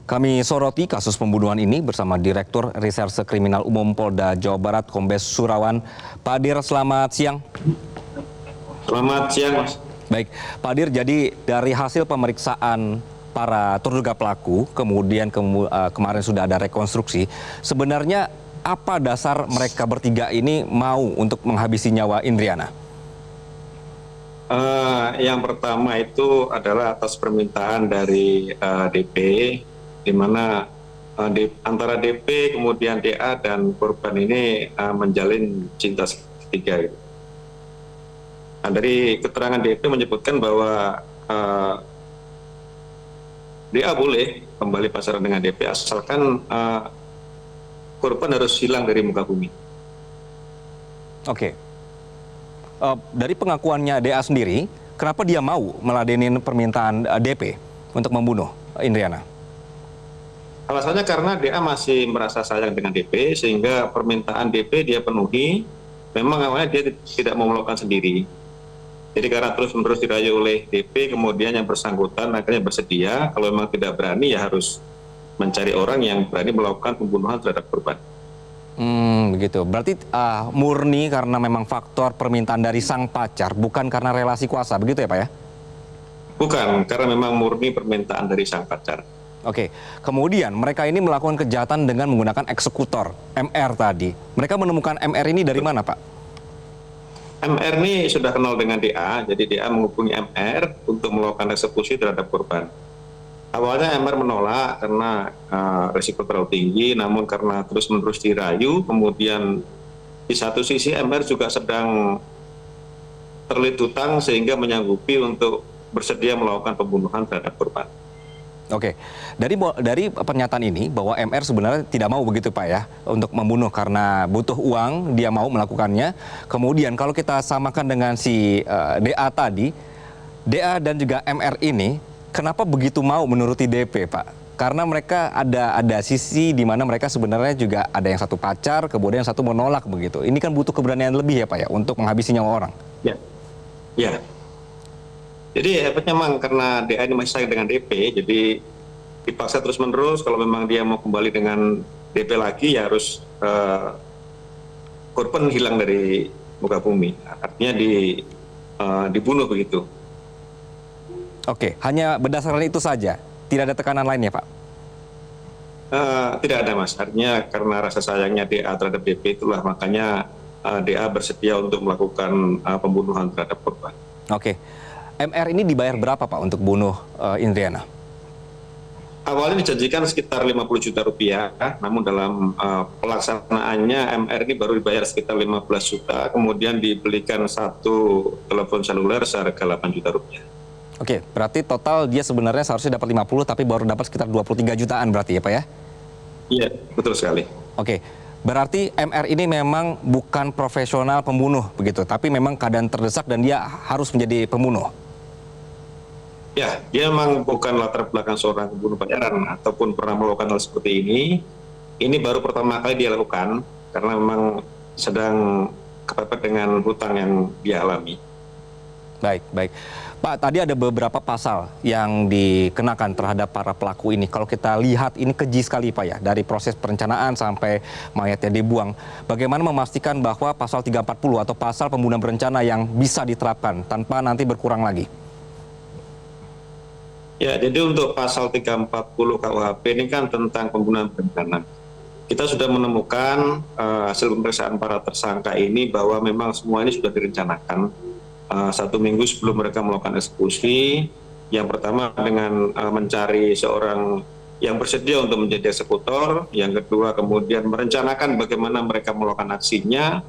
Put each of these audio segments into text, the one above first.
Kami soroti kasus pembunuhan ini bersama Direktur Reserse Kriminal Umum Polda Jawa Barat, Kombes Surawan. Pak Dir, selamat siang. Selamat siang, Mas. Baik, Pak Dir, jadi dari hasil pemeriksaan para terduga pelaku, kemudian kemarin sudah ada rekonstruksi, sebenarnya apa dasar mereka bertiga ini mau untuk menghabisi nyawa Indriana? Yang pertama itu adalah atas permintaan dari DP, di mana antara DP, kemudian DA dan korban ini menjalin cinta segitiga. Nah, dari keterangan DP menyebutkan bahwa DA boleh kembali pacaran dengan DP asalkan korban harus hilang dari muka bumi. Oke. Dari pengakuannya DA sendiri, kenapa dia mau meladenin permintaan DP untuk membunuh Indriana? Alasannya karena DA masih merasa sayang dengan DP, sehingga permintaan DP dia penuhi. Memang awalnya dia tidak mau melakukan sendiri. Jadi karena terus-menerus dirayu oleh DP, kemudian yang bersangkutan akhirnya bersedia. Kalau memang tidak berani, ya harus mencari orang yang berani melakukan pembunuhan terhadap korban. Begitu. Berarti murni karena memang faktor permintaan dari sang pacar, bukan karena relasi kuasa, begitu ya Pak ya? Bukan, karena memang murni permintaan dari sang pacar. Oke, kemudian mereka ini melakukan kejahatan dengan menggunakan eksekutor, MR tadi. Mereka menemukan MR ini dari mana Pak? MR ini sudah kenal dengan DA, jadi DA menghubungi MR untuk melakukan eksekusi terhadap korban. Awalnya MR menolak karena risiko terlalu tinggi, namun karena terus-menerus dirayu, kemudian di satu sisi MR juga sedang terlilit hutang sehingga menyanggupi untuk bersedia melakukan pembunuhan terhadap korban. Oke, dari pernyataan ini bahwa MR sebenarnya tidak mau begitu Pak ya, untuk membunuh karena butuh uang, dia mau melakukannya. Kemudian kalau kita samakan dengan si DA tadi, DA dan juga MR ini, kenapa begitu mau menuruti DP Pak? Karena mereka ada sisi di mana mereka sebenarnya juga ada yang satu pacar, kemudian yang satu menolak begitu. Ini kan butuh keberanian lebih ya Pak ya, untuk menghabisi nyawa orang. Ya. Jadi efeknya memang karena DA ini masih sayang dengan DP, jadi dipaksa terus-menerus. Kalau memang dia mau kembali dengan DP lagi, ya harus korban hilang dari muka bumi. Artinya dibunuh begitu. Oke, hanya berdasarkan itu saja? Tidak ada tekanan lainnya, Pak? Tidak ada, Mas. Artinya karena rasa sayangnya DA terhadap DP itulah makanya DA bersedia untuk melakukan pembunuhan terhadap korban. Oke. MR ini dibayar berapa, Pak, untuk bunuh Indriana? Awalnya dijanjikan sekitar 50 juta rupiah, namun dalam pelaksanaannya MR ini baru dibayar sekitar 15 juta, kemudian dibelikan satu telepon seluler seharga 8 juta rupiah. Oke, berarti total dia sebenarnya seharusnya dapat 50, tapi baru dapat sekitar 23 jutaan berarti ya Pak ya? Iya, betul sekali. Oke, berarti MR ini memang bukan profesional pembunuh begitu, tapi memang keadaan terdesak dan dia harus menjadi pembunuh? Ya, dia memang bukan latar belakang seorang pembunuh bayaran ataupun pernah melakukan hal seperti ini. Ini baru pertama kali dia lakukan, karena memang sedang kepepet dengan hutang yang dia alami. Baik, baik. Pak, tadi ada beberapa pasal yang dikenakan terhadap para pelaku ini. Kalau kita lihat ini keji sekali Pak ya, dari proses perencanaan sampai mayatnya dibuang. Bagaimana memastikan bahwa pasal 340 atau pasal pembunuhan berencana yang bisa diterapkan tanpa nanti berkurang lagi? Ya, jadi untuk pasal 340 KUHP ini kan tentang pembunuhan berencana. Kita sudah menemukan hasil pemeriksaan para tersangka ini bahwa memang semua ini sudah direncanakan. 1 minggu sebelum mereka melakukan eksekusi. Yang pertama dengan mencari seorang yang bersedia untuk menjadi eksekutor. Yang kedua kemudian merencanakan bagaimana mereka melakukan aksinya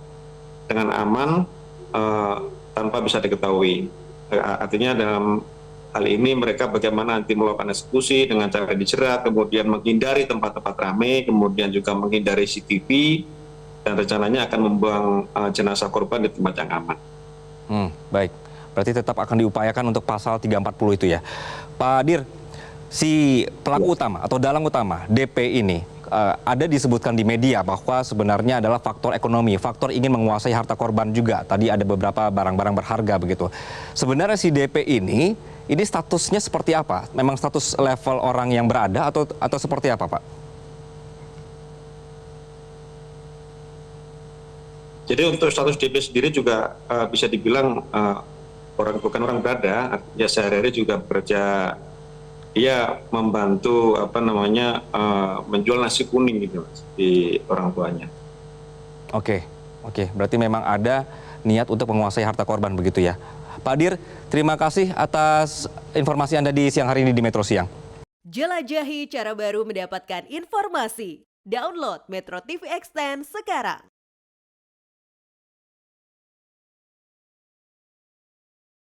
dengan aman tanpa bisa diketahui. Artinya dalam hal ini mereka bagaimana nanti melakukan eksekusi dengan cara dijerat, kemudian menghindari tempat-tempat ramai, kemudian juga menghindari CCTV, dan rencananya akan membuang jenazah korban di tempat yang aman. Baik, berarti tetap akan diupayakan untuk pasal 340 itu ya. Pak Dir, si pelaku utama atau dalang utama DP ini ada disebutkan di media bahwa sebenarnya adalah faktor ekonomi, faktor ingin menguasai harta korban juga. Tadi ada beberapa barang-barang berharga begitu. Sebenarnya si DP ini ini statusnya seperti apa? Memang status level orang yang berada atau seperti apa, Pak? Jadi untuk status DP sendiri juga bisa dibilang bukan orang berada, artinya sehari-hari juga bekerja, dia membantu menjual nasi kuning gitu Mas, di orang tuanya. Oke, berarti memang ada niat untuk menguasai harta korban begitu ya. Pak Dir, terima kasih atas informasi Anda di siang hari ini di Metro Siang. Jelajahi cara baru mendapatkan informasi. Download Metro TV Extend sekarang.